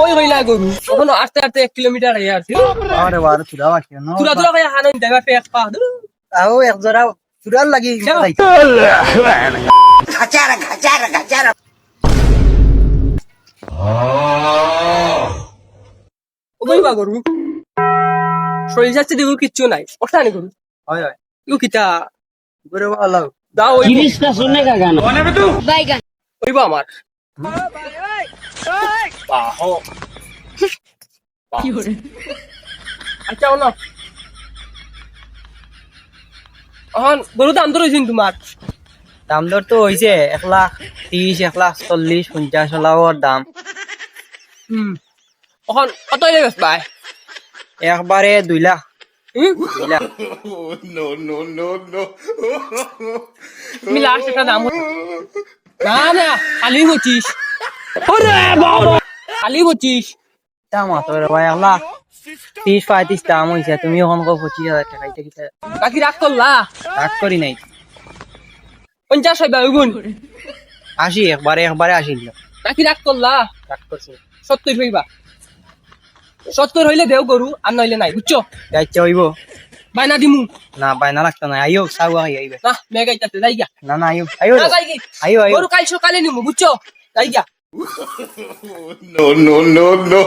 কই কইলা গরু তখন আস্তে আস্তে 1 কিলোমিটার আইয়া আছে আরে বার চুরা বাকি না তুরা তুরা কই হানান দেবা পেক পা আও এক জোড়া চুরার লাগি খাচারা খাচারা খাচারা ও কইবা গরু শরীর যাচ্ছে দেখো কিচ্ছু নাই ওটা নি গরু হয় হয় ইউ কিতা গরে ভালো দাও ওই জিনিসটা শুনে কা গান বাইগান কইবা আমার বাহ কি হরে আচ্ছা না অহন গরু দাম তো রইছিন তোমার দাম দর তো হইছে 1,30,000 1,40,000 50 লাখর দাম অহন কত হইলে বেশ ভাই একবারে 2 লাখ 2 লাখ তুমি লাস্ট একটা দাম না না খালি বচিস খালি বচিস দাম আছে রে ভাই 1,30,000 35 দাম হইছে তুমি এখন কো 25,000 টাকা খাইতে কিতে বাকি রাখ করলা রাগ করি নাই 50 হইবা গুণ 80 একবারে 80 দিল বাকি রাখ করলা রাগ করছি 70 হইবা 70 হইলে দেও গরু আর নইলে নাই বুঝছো যাইতে হইব বাইনা দিমু না বাইনা লাগতো না আইও সাউয়া আইবে না মেগাইতাতে যাই গা না না আইও আইও না যাই গে আইও আইও গরু কাল সকালে নিমু বুঝছো যাই গা no, no, no, no.